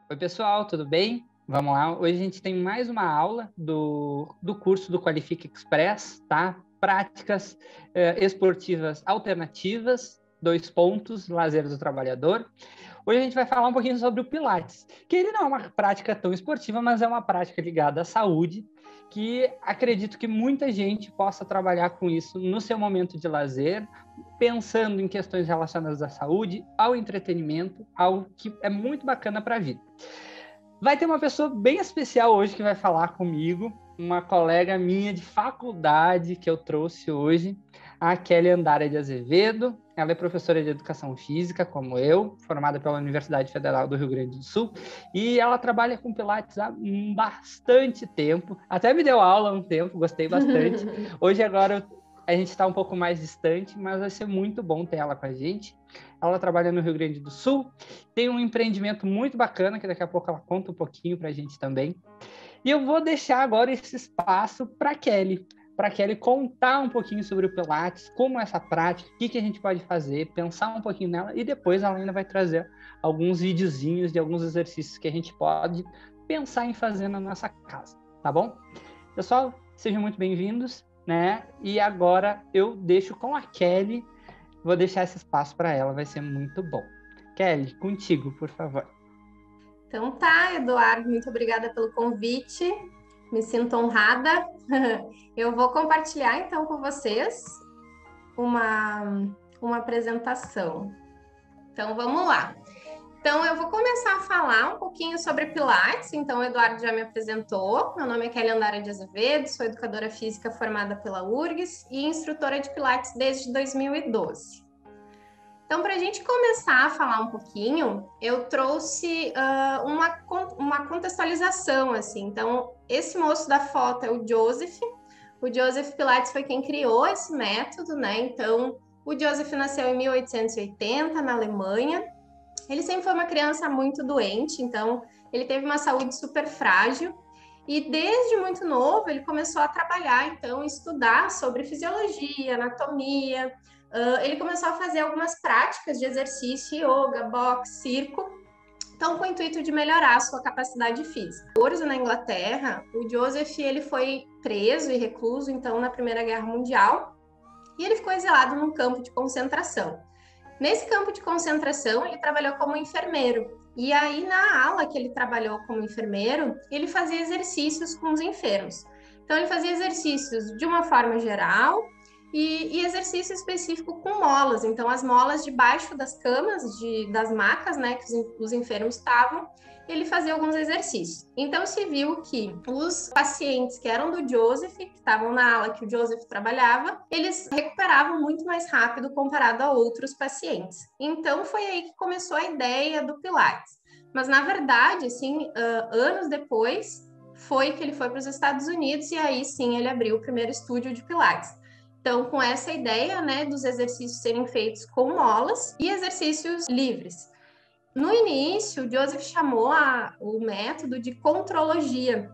Oi, pessoal, tudo bem? Vamos lá. Hoje a gente tem mais uma aula do curso do Qualifica Express, tá? Práticas esportivas alternativas, 2 pontos, lazer do trabalhador. Hoje a gente vai falar um pouquinho sobre o Pilates, que ele não é uma prática tão esportiva, mas é uma prática ligada à saúde, que acredito que muita gente possa trabalhar com isso no seu momento de lazer, pensando em questões relacionadas à saúde, ao entretenimento, algo que é muito bacana para a vida. Vai ter uma pessoa bem especial hoje que vai falar comigo, uma colega minha de faculdade que eu trouxe hoje, a Kelly Andara de Azevedo. Ela é professora de Educação Física, como eu, formada pela Universidade Federal do Rio Grande do Sul, e ela trabalha com Pilates há bastante tempo. Até me deu aula há um tempo, gostei bastante. Hoje, agora, a gente está um pouco mais distante, mas vai ser muito bom ter ela com a gente. Ela trabalha no Rio Grande do Sul, tem um empreendimento muito bacana, que daqui a pouco ela conta um pouquinho para a gente também. E eu vou deixar agora esse espaço para a Kelly contar um pouquinho sobre o Pilates, como é essa prática, o que a gente pode fazer, pensar um pouquinho nela, e depois ela ainda vai trazer alguns videozinhos de alguns exercícios que a gente pode pensar em fazer na nossa casa, tá bom? Pessoal, sejam muito bem-vindos, né? E agora eu deixo com a Kelly. Vou deixar esse espaço para ela, vai ser muito bom. Kelly, contigo, por favor. Então tá, Eduardo, muito obrigada pelo convite, me sinto honrada. Eu vou compartilhar então com vocês uma apresentação. Então vamos lá. Então eu vou começar a falar um pouquinho sobre Pilates. Então o Eduardo já me apresentou, meu nome é Kelly Andara de Azevedo, sou educadora física formada pela URGS e instrutora de Pilates desde 2012. Então, para a gente começar a falar um pouquinho, eu trouxe uma contextualização, assim. Então, esse moço da foto é o Joseph. O Joseph Pilates foi quem criou esse método, né? Então, o Joseph nasceu em 1880, na Alemanha. Ele sempre foi uma criança muito doente, então ele teve uma saúde super frágil. E desde muito novo, ele começou a trabalhar, então, estudar sobre fisiologia, anatomia. Ele começou a fazer algumas práticas de exercício, yoga, boxe, circo, então com o intuito de melhorar a sua capacidade física. Na Inglaterra, o Joseph ele foi preso e recluso, então, na Primeira Guerra Mundial, e ele ficou exilado num campo de concentração. Nesse campo de concentração, ele trabalhou como enfermeiro. E aí, na ala que ele trabalhou como enfermeiro, ele fazia exercícios com os enfermos. Então, ele fazia exercícios de uma forma geral e exercício específico com molas. Então, as molas debaixo das camas, das macas, né, que os enfermos estavam, ele fazia alguns exercícios. Então, se viu que os pacientes que eram do Joseph, que estavam na ala que o Joseph trabalhava, eles recuperavam muito mais rápido comparado a outros pacientes. Então, foi aí que começou a ideia do Pilates. Mas, na verdade, assim, anos depois, foi que ele foi para os Estados Unidos e aí sim ele abriu o primeiro estúdio de Pilates. Então, com essa ideia, né, dos exercícios serem feitos com molas e exercícios livres. No início, o Joseph chamou o método de contrologia.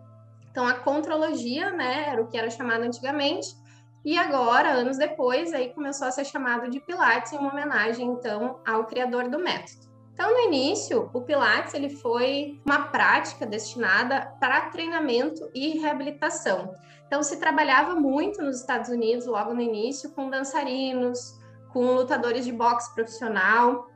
Então, a contrologia, né, era o que era chamado antigamente, e agora, anos depois, aí começou a ser chamado de Pilates em uma homenagem, então, ao criador do método. Então, no início, o Pilates ele foi uma prática destinada para treinamento e reabilitação. Então, se trabalhava muito nos Estados Unidos, logo no início, com dançarinos, com lutadores de boxe profissional.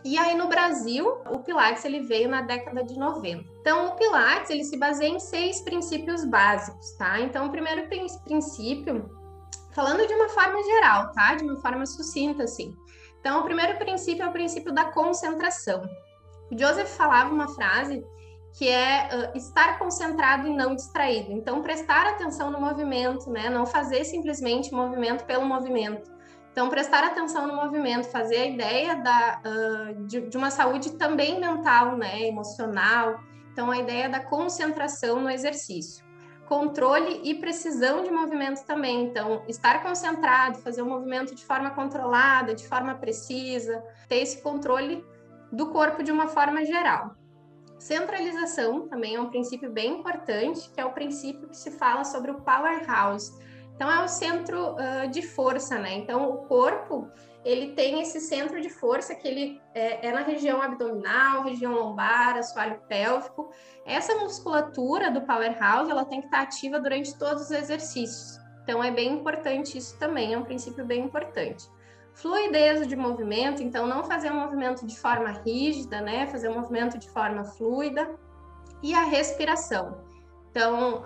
E aí, no Brasil, o Pilates ele veio na década de 90. Então, o Pilates ele se baseia em 6 princípios básicos, tá? Então, o primeiro princípio, falando de uma forma geral, tá? De uma forma sucinta, assim. Então, o primeiro princípio é o princípio da concentração. O Joseph falava uma frase que é estar concentrado e não distraído. Então, prestar atenção no movimento, né? Não fazer simplesmente o movimento pelo movimento. Então, prestar atenção no movimento, fazer a ideia de uma saúde também mental, né? Emocional. Então, a ideia da concentração no exercício. Controle e precisão de movimento também. Então, estar concentrado, fazer o movimento de forma controlada, de forma precisa, ter esse controle do corpo de uma forma geral. Centralização também é um princípio bem importante, que é o princípio que se fala sobre o powerhouse. Então, é o centro de força, né? Então, o corpo, ele tem esse centro de força que ele é na região abdominal, região lombar, assoalho pélvico. Essa musculatura do Powerhouse, ela tem que estar ativa durante todos os exercícios. Então, é bem importante isso também, é um princípio bem importante. Fluidez de movimento, então não fazer um movimento de forma rígida, né? Fazer um movimento de forma fluida. E a respiração. Então,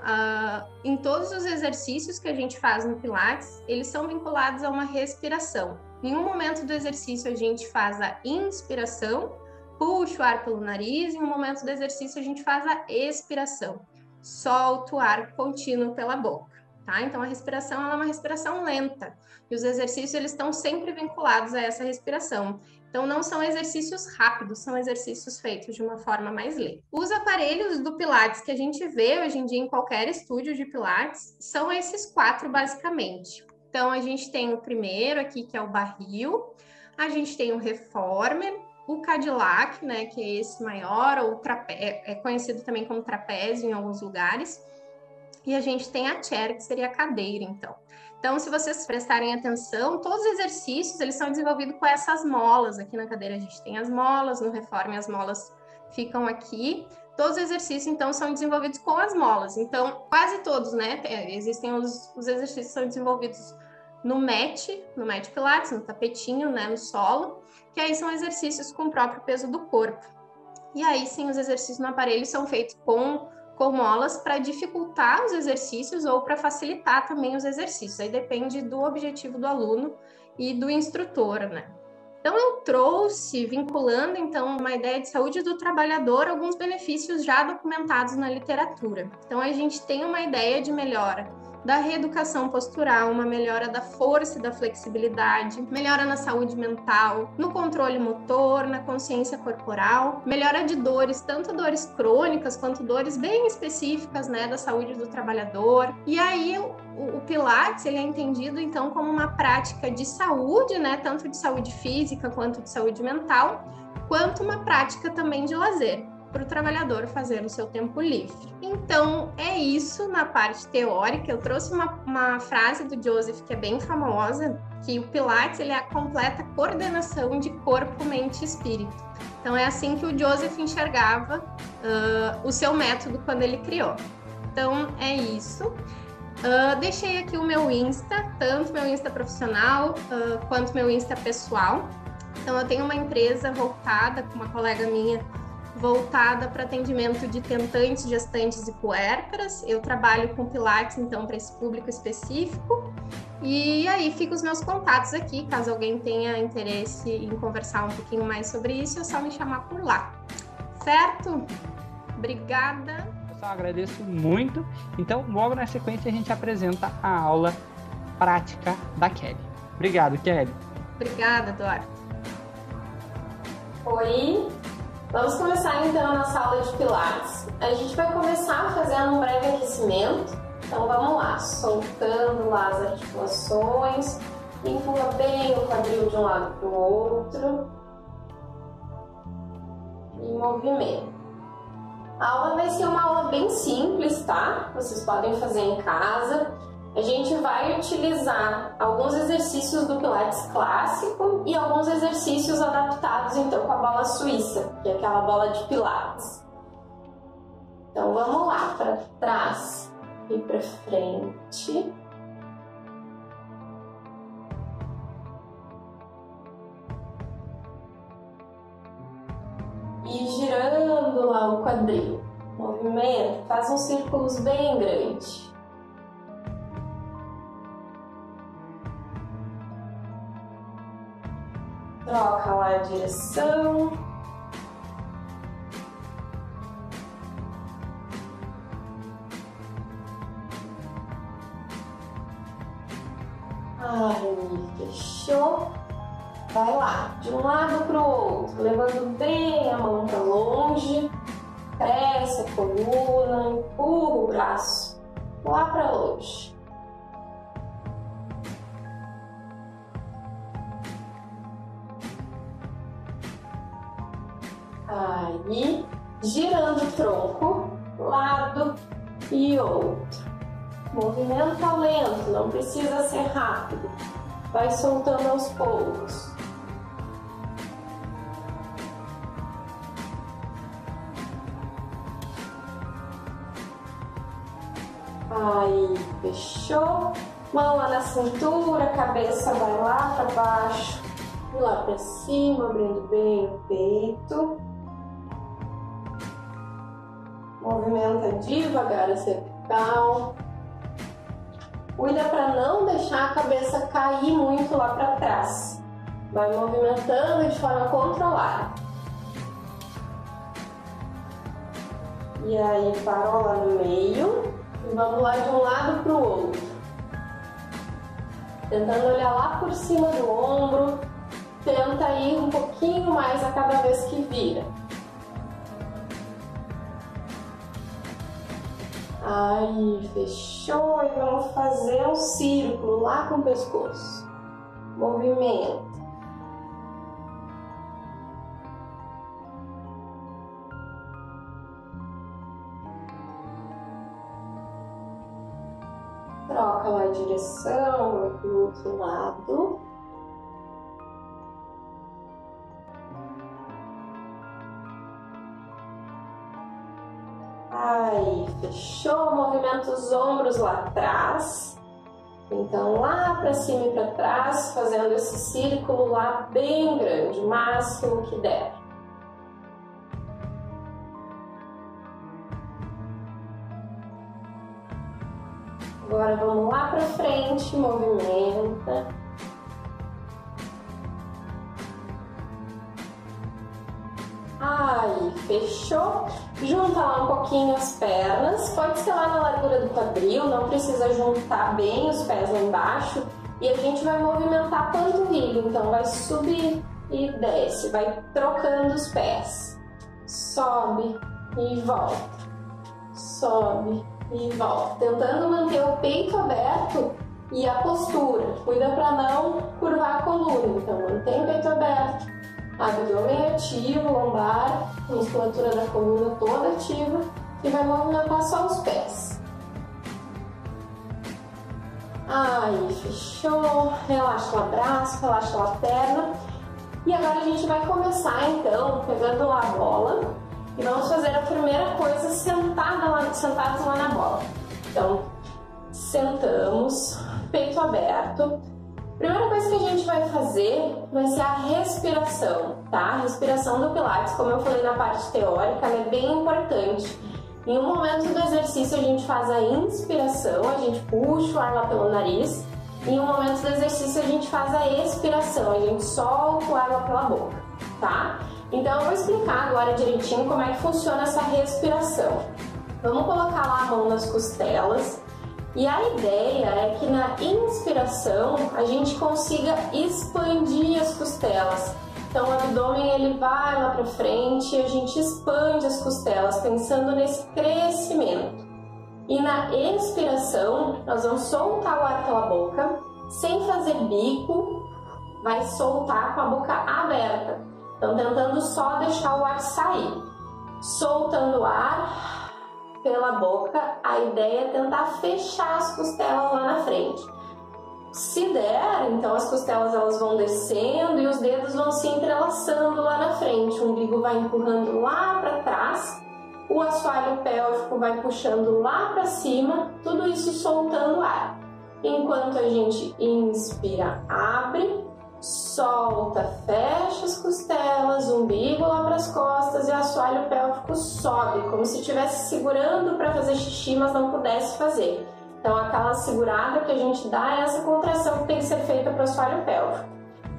em todos os exercícios que a gente faz no Pilates, eles são vinculados a uma respiração. Em um momento do exercício, a gente faz a inspiração, puxa o ar pelo nariz, em um momento do exercício, a gente faz a expiração, solta o ar contínuo pela boca, tá? Então, a respiração ela é uma respiração lenta, e os exercícios eles estão sempre vinculados a essa respiração. Então, não são exercícios rápidos, são exercícios feitos de uma forma mais lenta. Os aparelhos do Pilates que a gente vê hoje em dia em qualquer estúdio de Pilates são esses 4, basicamente. Então, a gente tem o primeiro aqui, que é o barril, a gente tem o reformer, o Cadillac, né, que é esse maior, ou é conhecido também como trapézio em alguns lugares, e a gente tem a chair, que seria a cadeira, então. Então, se vocês prestarem atenção, todos os exercícios, eles são desenvolvidos com essas molas. Aqui na cadeira a gente tem as molas, no reformer as molas ficam aqui. Todos os exercícios, então, são desenvolvidos com as molas. Então, quase todos, né? Existem os exercícios que são desenvolvidos no mat Pilates, no tapetinho, né? No solo, que aí são exercícios com o próprio peso do corpo. E aí, sim, os exercícios no aparelho são feitos com molas para dificultar os exercícios ou para facilitar também os exercícios. Aí depende do objetivo do aluno e do instrutor, né? Então, eu trouxe, vinculando, então, uma ideia de saúde do trabalhador, alguns benefícios já documentados na literatura. Então, a gente tem uma ideia de melhora da reeducação postural, uma melhora da força e da flexibilidade, melhora na saúde mental, no controle motor, na consciência corporal, melhora de dores, tanto dores crônicas quanto dores bem específicas, né, da saúde do trabalhador. E aí o Pilates, ele é entendido então como uma prática de saúde, né, tanto de saúde física quanto de saúde mental, quanto uma prática também de lazer, para o trabalhador fazer no seu tempo livre. Então, é isso na parte teórica. Eu trouxe uma frase do Joseph que é bem famosa, que o Pilates ele é a completa coordenação de corpo, mente e espírito. Então, é assim que o Joseph enxergava o seu método quando ele criou. Então, é isso. Deixei aqui o meu Insta, tanto meu Insta profissional quanto meu Insta pessoal. Então, eu tenho uma empresa voltada, com uma colega minha, voltada para atendimento de tentantes, gestantes e puérperas. Eu trabalho com Pilates, então, para esse público específico. E aí ficam os meus contatos aqui, caso alguém tenha interesse em conversar um pouquinho mais sobre isso, é só me chamar por lá. Certo? Obrigada. Pessoal, agradeço muito. Então, logo na sequência, a gente apresenta a aula prática da Kelly. Obrigado, Kelly. Obrigada, Eduardo. Oi! Vamos começar então a nossa aula de Pilates. A gente vai começar fazendo um breve aquecimento. Então vamos lá, soltando lá as articulações, empurra bem o quadril de um lado para o outro e movimento. A aula vai ser uma aula bem simples, tá? Vocês podem fazer em casa. A gente vai utilizar alguns exercícios do Pilates clássico e alguns exercícios adaptados então com a bola suíça, que é aquela bola de Pilates. Então vamos lá, para trás e para frente. E girando lá o quadril. Movimento, faz uns círculos bem grandes. Troca lá a direção. Aí, fechou. Vai lá, de um lado para o outro, levando bem a mão para longe. Cresce a coluna, empurra o braço lá para longe. Aí, girando o tronco, lado e outro. Movimento lento, não precisa ser rápido. Vai soltando aos poucos. Aí, fechou. Mão lá na cintura, cabeça vai lá para baixo, lá para cima, abrindo bem o peito. Movimenta devagar a cervical. Cuida para não deixar a cabeça cair muito lá para trás. Vai movimentando de forma controlada. E aí, parou lá no meio. E vamos lá de um lado para o outro. Tentando olhar lá por cima do ombro. Tenta ir um pouquinho mais a cada vez que vira. Aí, fechou. E vamos fazer um círculo lá com o pescoço. Movimento. Troca lá a direção para o outro lado. Aí, fechou. Movimenta os ombros lá atrás. Então, lá para cima e para trás, fazendo esse círculo lá bem grande, o máximo que der. Agora vamos lá para frente, movimenta. Aí, fechou. Junta lá um pouquinho as pernas. Pode ser lá na largura do quadril, não precisa juntar bem os pés lá embaixo. E a gente vai movimentar a panturrilha, então vai subir e desce, vai trocando os pés. Sobe e volta. Sobe e volta, tentando manter o peito aberto e a postura. Cuida para não curvar a coluna, então mantém o peito aberto, abdômen ativo, lombar, musculatura da coluna toda ativa e vai movimentar só os pés. Aí, fechou. Relaxa o braço, relaxa a perna. E agora a gente vai começar então pegando lá a bola. E vamos fazer a primeira coisa sentados lá na bola. Então, sentamos, peito aberto. Primeira coisa que a gente vai fazer vai ser a respiração, tá? A respiração do Pilates, como eu falei na parte teórica, ela é bem importante. Em um momento do exercício a gente faz a inspiração, a gente puxa o ar lá pelo nariz. E em um momento do exercício a gente faz a expiração, a gente solta o ar lá pela boca, tá? Então eu vou explicar agora direitinho como é que funciona essa respiração. Vamos colocar lá a mão nas costelas e a ideia é que na inspiração a gente consiga expandir as costelas. Então o abdômen ele vai lá para frente e a gente expande as costelas pensando nesse crescimento. E na expiração nós vamos soltar o ar pela boca sem fazer bico, vai soltar com a boca aberta. Então, tentando só deixar o ar sair. Soltando o ar pela boca, a ideia é tentar fechar as costelas lá na frente. Se der, então as costelas elas vão descendo e os dedos vão se entrelaçando lá na frente. O umbigo vai empurrando lá para trás, o assoalho pélvico vai puxando lá para cima, tudo isso soltando ar. Enquanto a gente inspira, abre. Solta, fecha as costelas, umbigo lá para as costas e assoalho pélvico sobe, como se estivesse segurando para fazer xixi, mas não pudesse fazer. Então, aquela segurada que a gente dá é essa contração que tem que ser feita para o assoalho pélvico.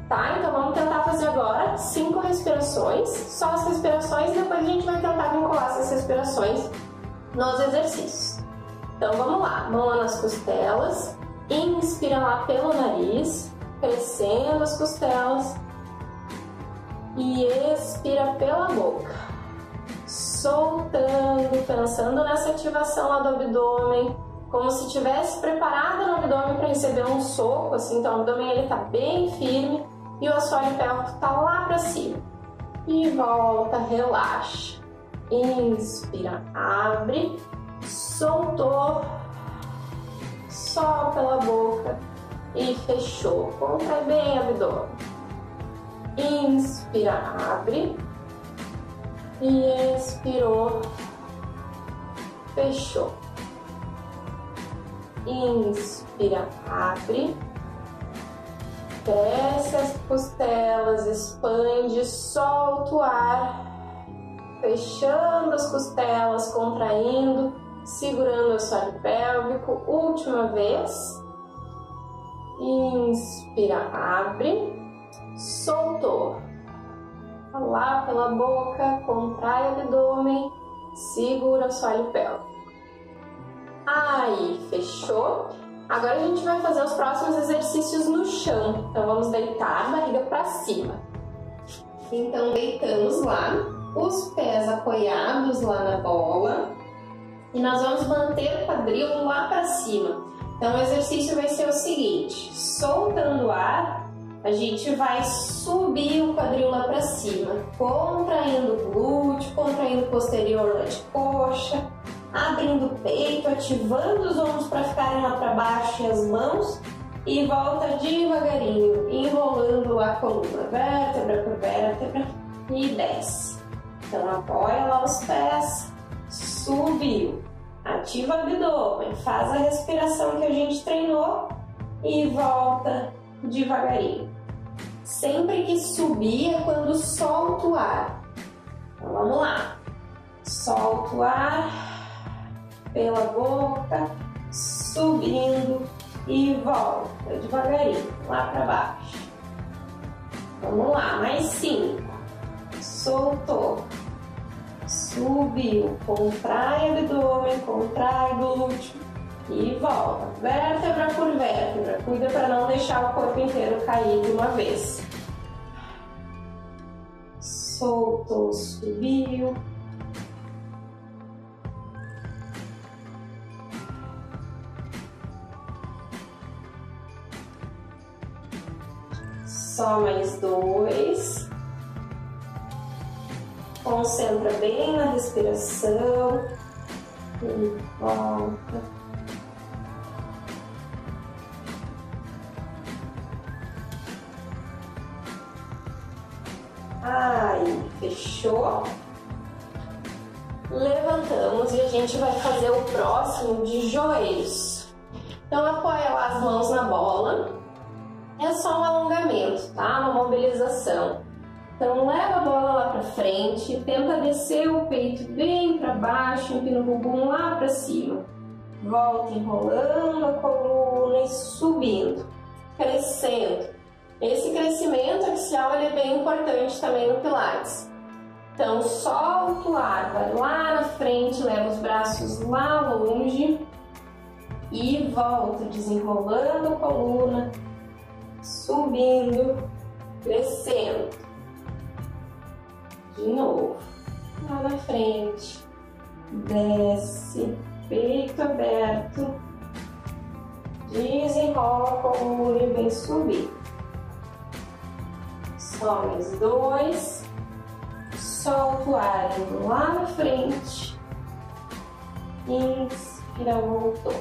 Tá? Então, vamos tentar fazer agora 5 respirações, só as respirações, e depois a gente vai tentar vincular essas respirações nos exercícios. Então, vamos lá. Mão lá nas costelas, inspira lá pelo nariz, crescendo as costelas e expira pela boca, soltando, pensando nessa ativação lá do abdômen, como se estivesse preparada no abdômen para receber um soco, assim, então o abdômen ele tá bem firme e o assoalho pélvico tá lá para cima. E volta, relaxa. Inspira, abre, soltou, solta pela boca. E fechou. Contrai bem o abdômen. Inspira, abre. E expirou. Fechou. Inspira, abre. Desce as costelas, expande, solta o ar. Fechando as costelas, contraindo, segurando o assoalho pélvico. Última vez. Inspira, abre. Soltou. Lá pela boca, contrai o abdômen, segura o assoalho pélvico. Aí, fechou? Agora a gente vai fazer os próximos exercícios no chão. Então vamos deitar, barriga para cima. Então deitamos lá, os pés apoiados lá na bola. E nós vamos manter o quadril lá para cima. Então o exercício vai ser o seguinte, soltando o ar, a gente vai subir o quadril lá para cima, contraindo o glúteo, contraindo o posterior lá de coxa, abrindo o peito, ativando os ombros para ficarem lá para baixo e as mãos, e volta devagarinho, enrolando a coluna, vértebra por vértebra, e desce. Então apoia lá os pés, subiu, ativa o abdômen, faz a respiração que a gente treinou e volta devagarinho. Sempre que subir é quando solta o ar. Então vamos lá. Solta o ar pela boca, subindo e volta devagarinho lá para baixo. Vamos lá, mais 5. Soltou. Subiu, contrai abdômen, contrai glúteo e volta, vértebra por vértebra. Cuida para não deixar o corpo inteiro cair de uma vez. Soltou, subiu. Só mais 2. Concentra bem na respiração e volta. Aí, fechou? Levantamos e a gente vai fazer o próximo de joelhos. Então, apoia lá as mãos na bola. É só um alongamento, tá? Uma mobilização. Então, leva a bola lá para frente, tenta descer o peito bem para baixo, empina o bumbum lá para cima. Volta enrolando a coluna e subindo, crescendo. Esse crescimento axial ele é bem importante também no Pilates. Então, solta o ar, vai lá na frente, leva os braços lá longe e volta, desenrolando a coluna, subindo, crescendo. De novo, lá na frente, desce, peito aberto, desenrola a coluna e vem subir. Só mais 2, solta o ar indo lá na frente, inspira, voltou,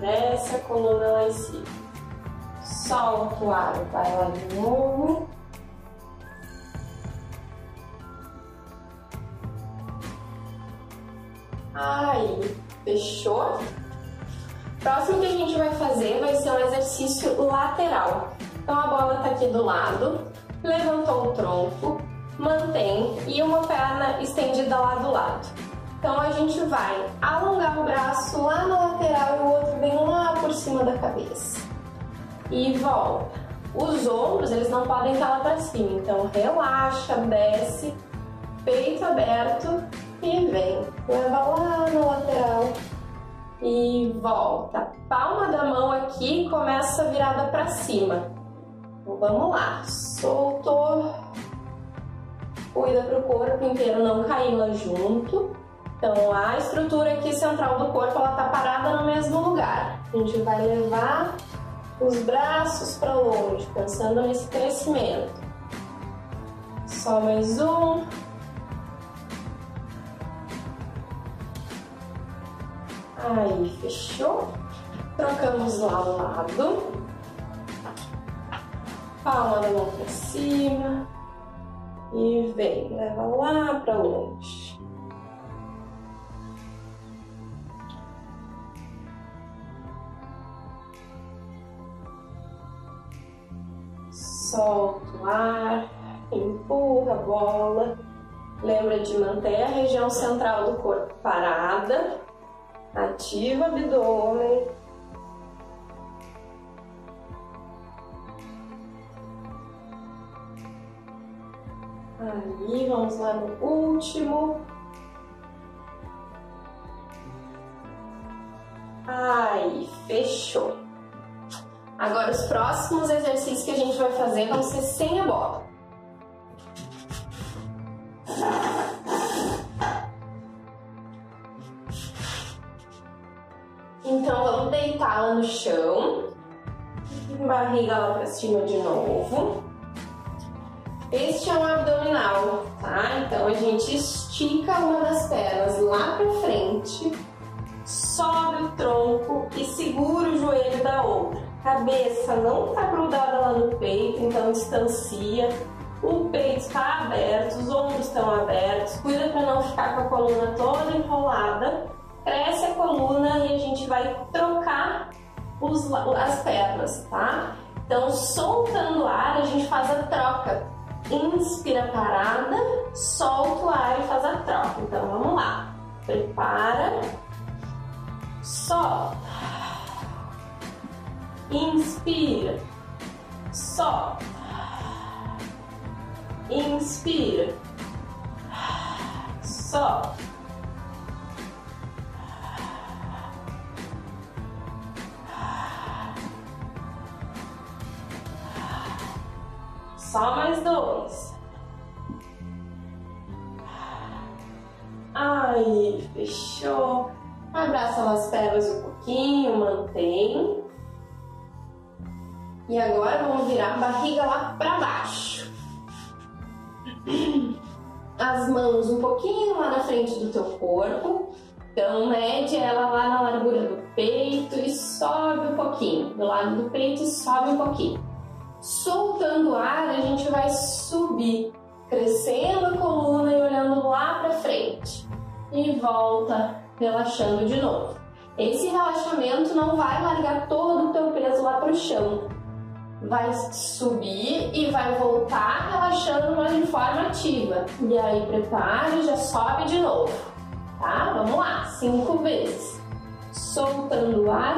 desce a coluna lá em cima, solta o ar, vai lá de novo. Aí, fechou? Próximo que a gente vai fazer vai ser um exercício lateral. Então a bola está aqui do lado, levantou o tronco, mantém e uma perna estendida lá do lado. Então a gente vai alongar o braço lá na lateral e o outro vem lá por cima da cabeça. E volta. Os ombros, eles não podem estar lá para cima, então relaxa, desce, peito aberto e vem. Leva lá na lateral e volta. Palma da mão aqui começa virada para cima. Então vamos lá, soltou. Cuida para o corpo inteiro não cair lá junto. Então a estrutura aqui central do corpo ela tá parada no mesmo lugar. A gente vai levar os braços para longe, pensando nesse crescimento. Só mais um. Aí, fechou? Trocamos lá ao lado. Palma da mão para cima. E vem, leva lá para longe. solta o ar, empurra a bola. Lembra de manter a região central do corpo parada, ativa o abdômen. Aí, vamos lá no último. Aí, fechou. Agora, os próximos exercícios que a gente vai fazer vão ser sem a bola. Então, vamos deitá-la no chão. Barriga lá pra cima de novo. Este é um abdominal, tá? Então, a gente estica uma das pernas lá pra frente, sobe o tronco e segura o joelho da outra. Cabeça não tá grudada lá no peito, então distancia. O peito está aberto, os ombros estão abertos. Cuida para não ficar com a coluna toda enrolada. Cresce a coluna e a gente vai trocar as pernas, tá? Então, soltando o ar, a gente faz a troca. Inspira parada, solta o ar e faz a troca. Então, vamos lá. Prepara. Solta. Inspira. Solta. Inspira. Solta. Só mais 2. Aí, fechou. Abraça as pernas um pouquinho, mantém. E agora vamos virar a barriga lá para baixo. As mãos um pouquinho lá na frente do teu corpo. Então, mede ela lá na largura do peito e sobe um pouquinho. Do lado do peito e sobe um pouquinho. Soltando o ar, a gente vai subir, crescendo a coluna e olhando lá para frente. E volta, relaxando de novo. Esse relaxamento não vai largar todo o teu peso lá para o chão. Vai subir e vai voltar relaxando, mas de forma ativa. E aí, prepara e já sobe de novo. Tá? Vamos lá, 5 vezes. Soltando o ar,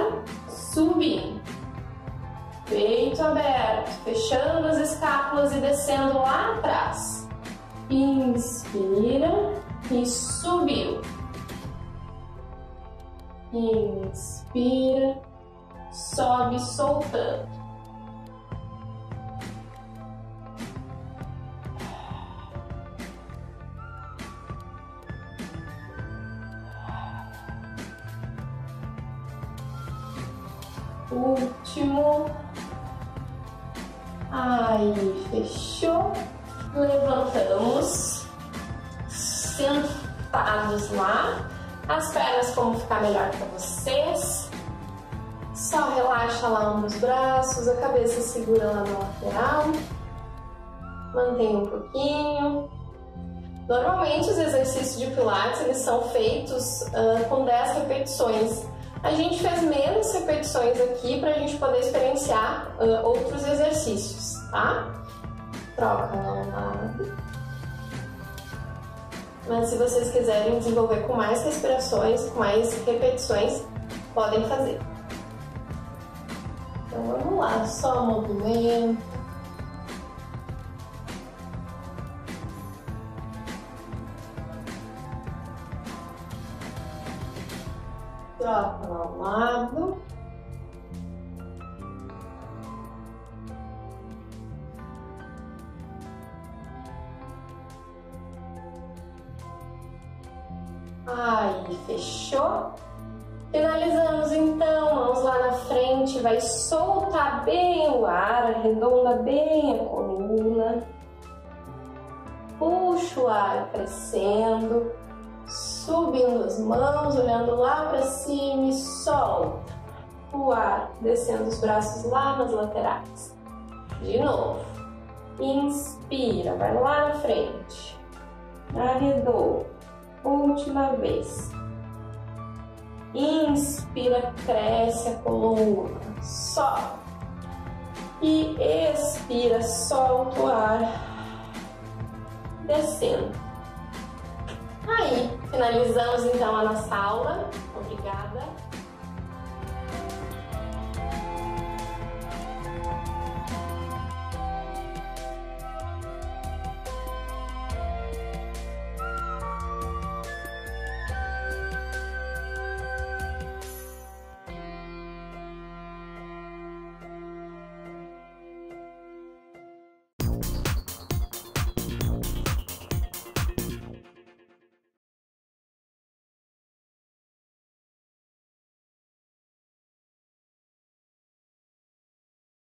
subindo. Peito aberto, fechando as escápulas e descendo lá atrás. Inspira e subiu. Inspira, sobe soltando. Último. Aí, fechou. Levantamos. Sentados lá. As pernas como ficar melhor para vocês. Só relaxa lá um dos braços. A cabeça segura lá na lateral. Mantém um pouquinho. Normalmente os exercícios de pilates eles são feitos com 10 repetições. A gente fez menos repetições aqui para a gente poder experienciar outros exercícios, tá? Troca lá um lado. Mas se vocês quiserem desenvolver com mais respirações, com mais repetições, podem fazer. Então vamos lá, só movimento. Troca lá ao lado. Aí, fechou? Finalizamos então, mãos lá na frente, vai soltar bem o ar, arredonda bem a coluna. Puxa o ar crescendo. Subindo as mãos, olhando lá para cima e solta o ar, descendo os braços lá nas laterais. De novo. Inspira, vai lá na frente. Arredou. Última vez. Inspira, cresce a coluna. Sobe. e expira, solta o ar, descendo. Aí, finalizamos então a nossa aula. Obrigada.